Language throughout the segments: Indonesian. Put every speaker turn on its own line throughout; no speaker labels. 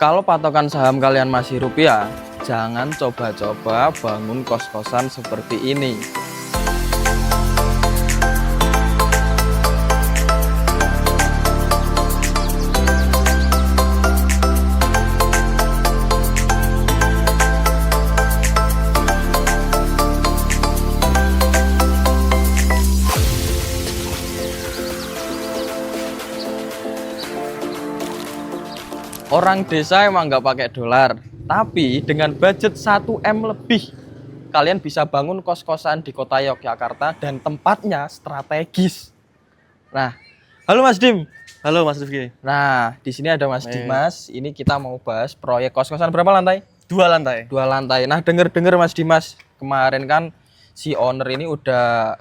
Kalau patokan saham kalian masih rupiah, jangan coba-coba bangun kos-kosan seperti ini. Orang desa emang nggak pakai dolar, tapi dengan budget 1 M lebih, kalian bisa bangun kos-kosan di kota Yogyakarta dan tempatnya strategis. Nah, halo Mas Dim.
Halo Mas Rifki.
Nah, di sini ada Mas Dimas. Ini kita mau bahas proyek kos-kosan berapa lantai?
2 lantai.
2 lantai. Nah, denger-denger Mas Dimas, kemarin kan si owner ini udah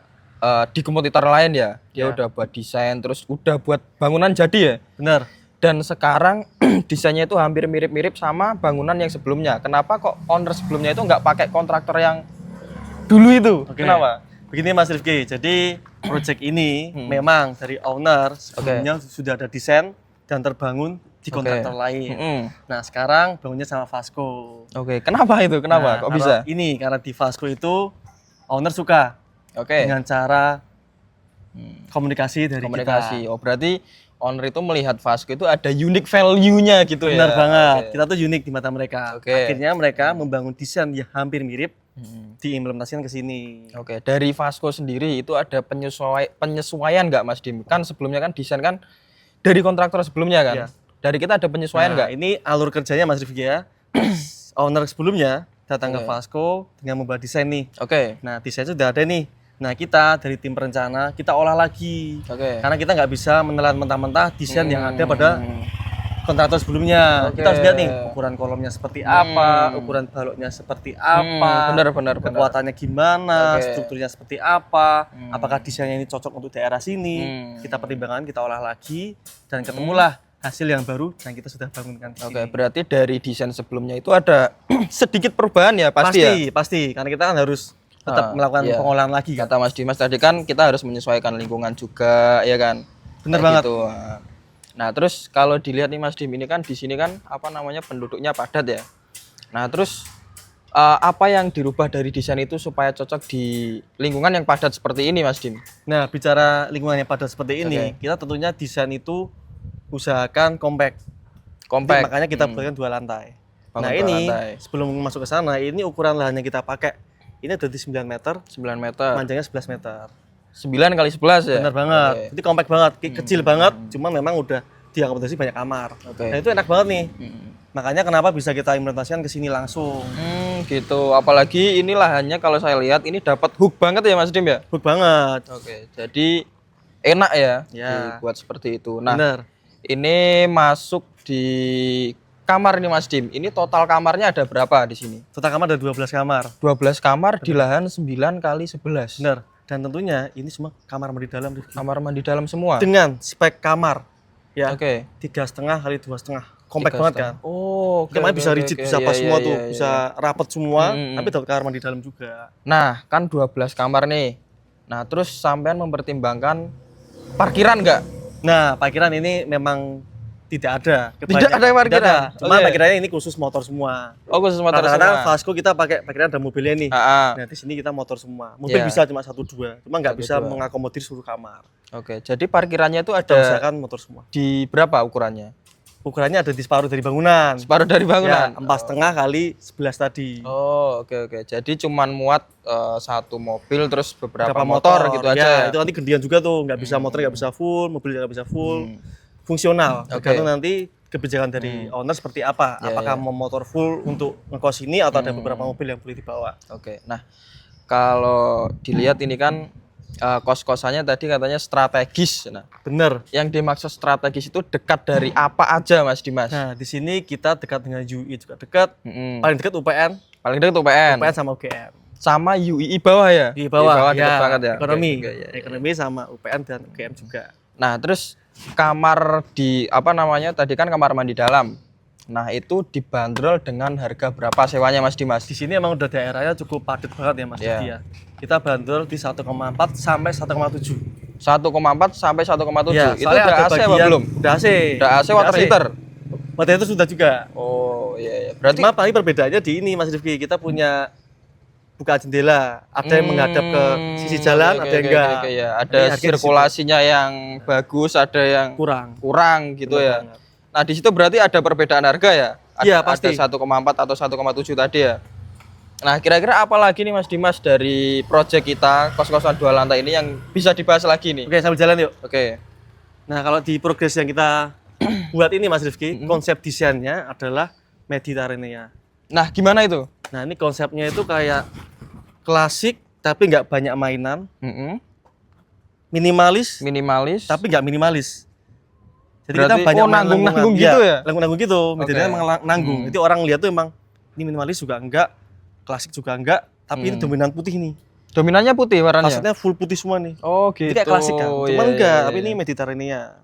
di kompetitor lain ya. Dia udah buat desain, terus udah buat bangunan jadi ya.
Bener.
Dan sekarang desainnya itu hampir mirip-mirip sama bangunan yang sebelumnya. Kenapa kok owner sebelumnya itu nggak pakai kontraktor yang dulu itu?
Oke.
Kenapa?
Begini Mas Rifki, jadi project ini memang dari owner sebelumnya sudah ada desain dan terbangun di kontraktor lain. Nah sekarang bangunnya sama Vasco.
Oke, kenapa itu? Kenapa?
Nah,
Kok bisa?
Ini karena di Vasco itu owner suka dengan cara komunikasi dari
Komunikasi.
kita.
Oh, berarti owner itu melihat Vasco itu ada unique value-nya gitu ya.
Benar banget. Kita tuh unik di mata mereka.
Oke.
Akhirnya mereka membangun desain yang hampir mirip diimplementasikan ke sini.
Oke, dari Vasco sendiri itu ada penyesuaian nggak Mas Dim? Kan sebelumnya kan desain kan dari kontraktor sebelumnya kan.
Iya.
Dari kita ada penyesuaian nggak?
Ini alur kerjanya Mas Rifki ya. Owner sebelumnya datang ke Vasco dengan membuat desain nih.
Oke.
Nah desain sudah ada nih. Nah kita dari tim perencana kita olah lagi.
Oke.
Karena kita nggak bisa menelan mentah-mentah desain yang ada pada kontraktor sebelumnya.
Oke.
Kita harus lihat nih ukuran kolomnya seperti apa, ukuran baloknya seperti apa,
Benar.
kekuatannya gimana,
Oke.
strukturnya seperti apa, apakah desainnya ini cocok untuk daerah sini. Kita pertimbangkan, kita olah lagi dan ketemulah hasil yang baru dan kita sudah bangunkan di
Oke,
sini.
berarti dari desain sebelumnya itu ada sedikit perubahan ya pasti ya.
Pasti, karena kita kan harus tetap melakukan
iya.
pengolahan lagi kan.
Kata Mas Dimas tadi kan kita harus menyesuaikan lingkungan juga, ya kan?
Bener
Kayak
banget.
gitu. Nah, terus kalau dilihat nih Mas Dim, ini kan di sini kan apa namanya penduduknya padat ya. Nah, terus apa yang dirubah dari desain itu supaya cocok di lingkungan yang padat seperti ini, Mas Dim?
Nah, bicara lingkungan yang padat seperti ini, kita tentunya desain itu usahakan compact.
Compact.
Makanya kita buatkan 2 lantai.
Bangun
Nah,
2
ini
lantai.
sebelum masuk ke sana, ini ukuran lahan yang kita pakai. Ini dari 9 meter,
9 meter.
panjangnya 11 meter.
9 kali 11 ya?
Benar banget.
Oke.
Jadi compact banget, kecil banget, cuman memang udah diakomodasi banyak kamar.
Oke.
Nah, itu enak banget nih. Makanya kenapa bisa kita implementasikan ke sini langsung.
Gitu. Apalagi ini lahannya kalau saya lihat ini dapat hook banget ya Mas Dim ya?
Hook banget.
Oke, jadi enak ya,
Ya.
dibuat seperti itu. Nah,
Bener.
ini masuk di kamar nih Mas Dim. Ini total kamarnya ada berapa di sini?
Total kamar ada 12 kamar.
12 kamar di lahan 9 kali 11.
Bener. Dan tentunya ini semua kamar mandi dalam, Rifki.
Kamar mandi dalam semua.
Dengan spek kamar ya
Oke.
3,5 kali 2,5. Compact
3,5.
banget kan.
Oh, oke.
Kamar bisa
oke,
rigid,
oke.
bisa
Iya,
pas
iya,
semua
iya,
tuh,
iya.
bisa rapet semua, tapi dapat kamar mandi dalam juga.
Nah, kan 12 kamar nih. Nah, terus sampean mempertimbangkan parkiran nggak?
Nah, parkiran ini memang tidak ada.
Tidak ada parkiran?
Cuma
Oke.
parkirannya ini khusus motor semua.
Oh, khusus motor
Kadang-kadang
semua.
Vasco kita pakai parkiran ada mobilnya nih.
Ah, ah.
Nah, di sini kita motor semua. Mobil
Iya.
bisa cuma 1-2, cuma nggak bisa
1-2.
mengakomodir seluruh kamar.
Oke, jadi parkirannya itu
Kita
ada
usahakan motor semua.
di berapa ukurannya?
Ukurannya ada di separuh dari bangunan.
Separuh dari bangunan.
Ya, 4,5 kali 11 tadi.
Oh, oke. Jadi cuman muat satu mobil terus beberapa
Berapa
motor gitu aja.
Ya, itu nanti gedean juga tuh, nggak bisa motor, nggak bisa full, mobil nggak bisa full. Fungsional. Tergantung nanti kebijakan dari owner seperti apa.
Ya,
Apakah mau motor full untuk ngekos ini atau ada beberapa mobil yang boleh dibawa.
Oke. Nah, kalau dilihat ini kan kos-kosannya tadi katanya strategis. Nah,
Bener.
yang dimaksud strategis itu dekat dari apa aja, Mas Dimas?
Nah, di sini kita dekat dengan UI juga dekat. Paling dekat UPN,
Paling dekat UPN.
UPN sama UGM.
Sama UII bawah ya?
Di bawah,
dekat banget ya.
Ekonomi.
Oke, iya.
Ekonomi sama UPN dan UGM juga.
Nah, terus kamar di apa namanya? Tadi kan kamar mandi dalam. Nah, itu dibanderol dengan harga berapa sewanya Mas Dimas?
Di sini emang udah daerahnya cukup padat banget ya Mas
Iya.
Didi ya. Kita bandrol di 1,4 sampai 1,7.
1,4 sampai 1,7.
Ya,
Itu
soalnya
udah
ada
AC apa
bagian-
belum?
Udah AC.
Udah AC water heater.
Material itu sudah juga.
Oh iya, iya. Berarti
Cuma paling perbedaannya di ini Mas Rifki, kita punya buka jendela, ada yang menghadap ke sisi jalan, ada yang enggak.
Ya. Ada
Jadi harganya
sirkulasinya yang bagus, ada yang kurang gitu
Benar
ya.
banget.
Nah di situ berarti ada perbedaan harga ya?
Iya pasti.
Ada 1,4 atau 1,7 tadi ya. Nah kira-kira apa lagi nih Mas Dimas dari project kita kos-kosan 2 lantai ini yang bisa dibahas lagi nih?
Oke, sambil jalan yuk.
Oke.
Nah, kalau di progres yang kita buat ini Mas Rifki, konsep desainnya adalah Mediterania.
Nah gimana itu?
Nah, ini konsepnya itu kayak klasik tapi nggak banyak mainan, minimalis tapi nggak minimalis. Jadi
berarti,
kita banyak
nanggung gitu ya?
Nanggung gitu, Mediterania emang nanggung. Jadi orang lihat tuh emang ini minimalis juga enggak, klasik juga enggak, tapi ini dominan putih nih.
Dominannya putih warnanya?
Maksudnya full putih semua nih.
Oh gitu.
Jadi kayak klasik kan, cuman enggak, tapi ini Mediterania.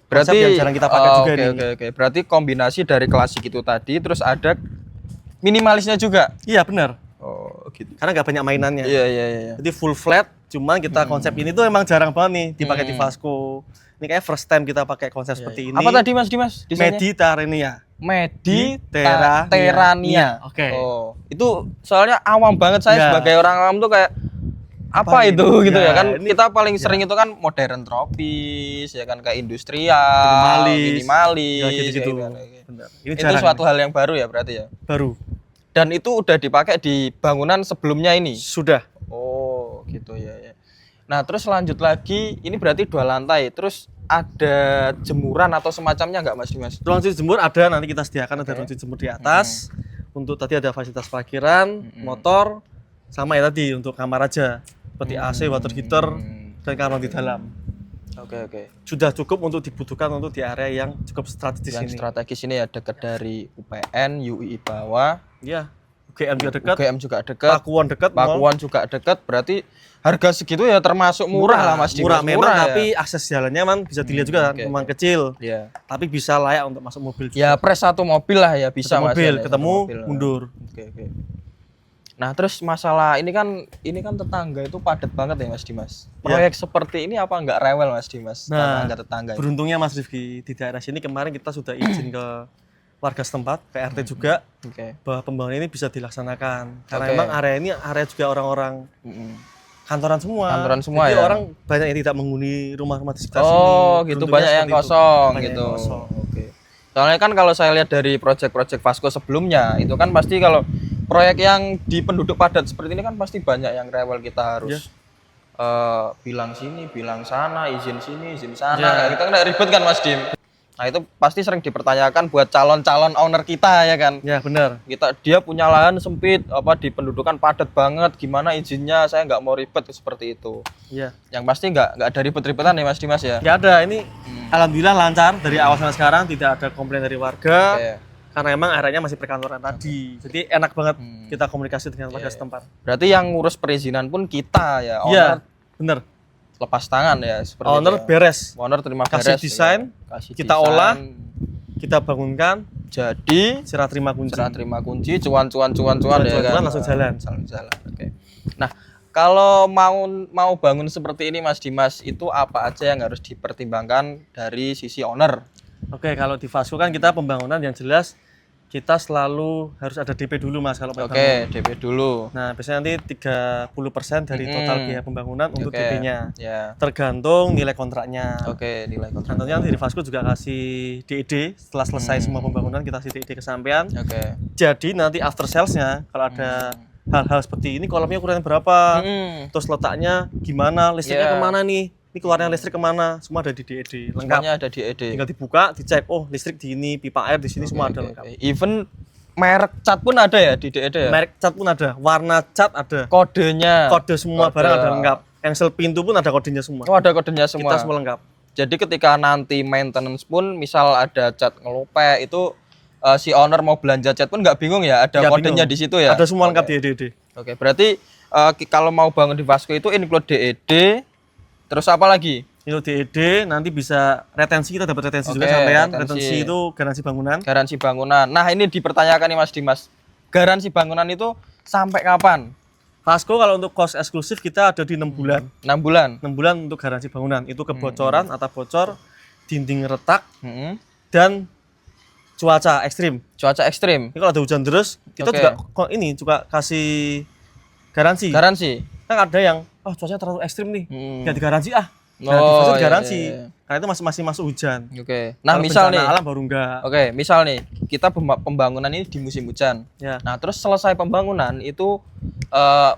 Berarti
yang jarang kita pakai juga nih.
Oke. Berarti kombinasi dari klasik itu tadi, terus ada minimalisnya juga.
Iya benar.
Oh gitu.
Karena nggak banyak mainannya.
Iya.
Jadi full flat. Cuman kita konsep ini tuh emang jarang banget nih dipakai di Vasco. Ini kayak first time kita pakai konsep seperti ini.
Apa tadi Mas Dimas?
Mediterania.
Mediterania.
Oke.
Oh, itu soalnya awam banget saya sebagai orang awam tuh kayak apa itu gitu ya kan, kita paling sering itu kan modern tropis ya kan, kayak industrial, minimalis
gitu.
Ini itu suatu hal yang baru ya berarti ya.
Baru.
Dan itu udah dipakai di bangunan sebelumnya ini.
Sudah.
Oh gitu ya. Nah terus lanjut lagi, ini berarti 2 lantai. Terus ada jemuran atau semacamnya nggak Mas Dimas?
Ruang cuci jemur ada, nanti kita sediakan ada ruang cuci jemur di atas. Untuk tadi ada fasilitas parkiran, motor, sama ya tadi untuk kamar aja. Seperti AC, water heater, dan kamar di dalam.
Oke.
Sudah cukup untuk dibutuhkan untuk di area yang cukup strategis
yang
ini.
Strategis ini ya, dekat dari UPN, UI bawah.
Iya. UGM juga dekat.
UGM juga dekat.
Pakuan
juga dekat. Berarti harga segitu ya termasuk murah lah Mas Dimas.
Murah memang ya. Tapi akses jalannya man bisa dilihat juga kan, memang kecil.
Iya.
Tapi bisa layak untuk masuk mobil juga.
Ya pres satu mobil lah ya bisa Mas.
Mobil ketemu mundur.
Oke. Nah, terus masalah ini kan tetangga itu padat banget ya Mas Dimas. Proyek seperti ini apa enggak rewel Mas Dimas?
Nah,
tetangga.
Beruntungnya Mas Rifki di daerah sini kemarin kita sudah izin ke warga setempat, ke RT juga, bahwa pembangunan ini bisa dilaksanakan. Karena memang area ini area juga orang-orang kantoran semua. Jadi
ya.
orang banyak yang tidak menghuni rumah-rumah di sekitar sini.
Oh, gitu, banyak yang kosong gitu. Oke. Soalnya kan kalau saya lihat dari proyek-proyek Vasco sebelumnya, itu kan pasti kalau proyek yang di penduduk padat seperti ini kan pasti banyak yang rewel, kita harus bilang sini, bilang sana, izin sini, izin sana. Kita kan ribet kan Mas Dim. Nah itu pasti sering dipertanyakan buat calon-calon owner kita ya kan.
Ya benar.
Dia punya lahan sempit, di pendudukan padat banget, gimana izinnya, saya nggak mau ribet seperti itu.
Iya.
Yang pasti nggak ada ribet-ribetan ya Mas Dimas ya.
Nggak ada, ini alhamdulillah lancar dari awal sampai sekarang, tidak ada komplain dari warga. Karena emang areanya masih perkantoran tadi. Jadi enak banget kita komunikasi dengan warga setempat.
Berarti yang ngurus perizinan pun kita ya, owner.
Iya, bener.
Lepas tangan ya seperti
owner
itu ya.
Beres.
Owner terima
kasih
beres.
Desain, kita olah, kita bangunkan.
Jadi
serah terima kunci,
cuan ya kan.
Langsung jalan.
Oke. Nah, kalau mau bangun seperti ini Mas Dimas, itu apa aja yang harus dipertimbangkan dari sisi owner?
Oke, kalau di Vasco kan kita pembangunan yang jelas kita selalu harus ada DP dulu Mas kalau mau bangun.
DP dulu.
Nah, biasanya nanti 30% dari total biaya pembangunan untuk DP-nya.
Ya.
Tergantung nilai kontraknya.
Nilai kontrak.
Tentunya nanti di Vasco juga kasih DED setelah selesai semua pembangunan, kita kasih DED kesampean. Jadi nanti after sales-nya kalau ada hal-hal seperti ini, kolomnya ukurannya berapa, terus letaknya gimana, listriknya kemana nih, ini keluarnya listrik kemana, semua ada di DED lengkap.
Semuanya ada di DED.
Tinggal dibuka, dicek, oh listrik di ini, pipa air di sini, semua ada lengkap.
Even merek cat pun ada ya di DED ya?
Merek cat pun ada, warna cat ada,
kodenya,
kode semua barang ada lengkap. Engsel pintu pun ada kodenya semua.
Oh, ada kodenya semua.
Kita semua lengkap.
Jadi ketika nanti maintenance pun misal ada cat ngelupe itu si owner mau belanja cat pun nggak bingung ya, ada kodenya di situ ya.
Ada semua lengkap di DED.
Oke, berarti kalau mau bangun di Vasco itu include DED, terus apa lagi?
Itu DED, nanti bisa retensi, kita dapat retensi juga sampean. Retensi itu garansi bangunan.
Garansi bangunan. Nah, ini dipertanyakan nih Mas Dimas. Garansi bangunan itu sampai kapan?
Vasco kalau untuk kos eksklusif kita ada di 6 bulan.
6 bulan.
6 bulan untuk garansi bangunan. Itu kebocoran, atap bocor, dinding retak, dan cuaca ekstrim.
Cuaca ekstrim.
Ini kalau ada hujan terus, kita juga kasih garansi.
Garansi.
Kan ada yang cuacanya terlalu ekstrim nih, nggak digaransi Nah, garansi. Karena itu masih masuk hujan.
Oke. Nah, misal nih
alam baru enggak.
Oke, misal nih kita pembangunan ini di musim hujan.
Ya.
Nah, terus selesai pembangunan itu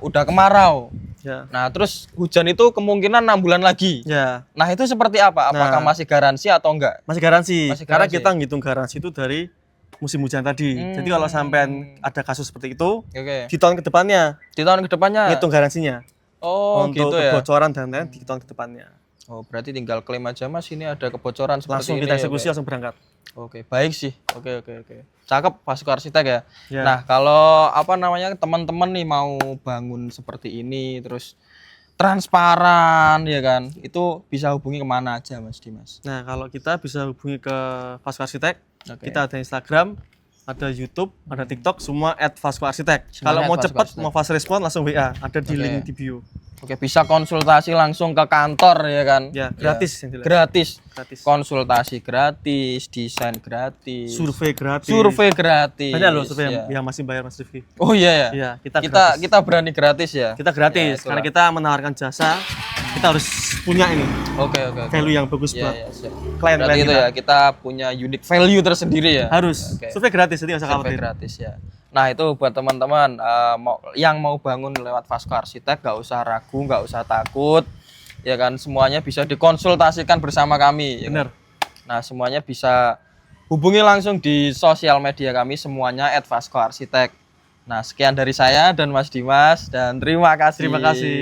udah kemarau.
Ya.
Nah, terus hujan itu kemungkinan 6 bulan lagi.
Ya.
Nah, itu seperti apa? Apakah masih garansi atau enggak?
Masih garansi. Karena
garansi.
kita ngitung garansi itu dari musim hujan tadi. Jadi kalau sampean ada kasus seperti itu, di tahun kedepannya.
Di tahun kedepannya
ngitung garansinya.
Oh,
untuk
gitu ya.
kebocoran dan lain di tahun kedepannya.
Oh, berarti tinggal klaim aja Mas, ini ada kebocoran seperti
langsung
ini.
Langsung kita eksekusi, langsung berangkat.
Oke, baik sih. Oke. Cakep Vasco Arsitek ya.
Ya.
Nah, kalau teman-teman nih mau bangun seperti ini terus transparan ya kan, itu bisa hubungi kemana aja Mas Dimas?
Nah, kalau kita bisa hubungi ke Vasco Arsitek. Kita ada Instagram, ada YouTube, ada TikTok, semua @VascoArsitek. Kalau mau cepat, mau fast respon langsung WA, ada di link di bio.
Oke, bisa konsultasi langsung ke kantor ya kan?
Ya, gratis.
Ya. Gratis. Konsultasi gratis, desain gratis,
survei gratis.
Banyak
loh survei yang masih bayar Mas Rifki.
Oh iya ya.
Iya,
kita berani gratis ya.
Kita gratis karena kita menawarkan jasa. Kita harus punya ini.
Oke.
Value yang bagus buat
klien-klien itu ya. Kita punya unique value tersendiri ya.
Harus. Survei gratis, jadi nggak usah khawatir.
Survei gratis ya. Nah, itu buat teman-teman yang mau bangun lewat Vasco Arsitek, nggak usah ragu, nggak usah takut. Ya kan, semuanya bisa dikonsultasikan bersama kami.
Benar.
Nah, semuanya bisa hubungi langsung di sosial media kami semuanya @Vasco Arsitek. Nah, sekian dari saya dan Mas Dimas dan terima kasih.
Terima kasih.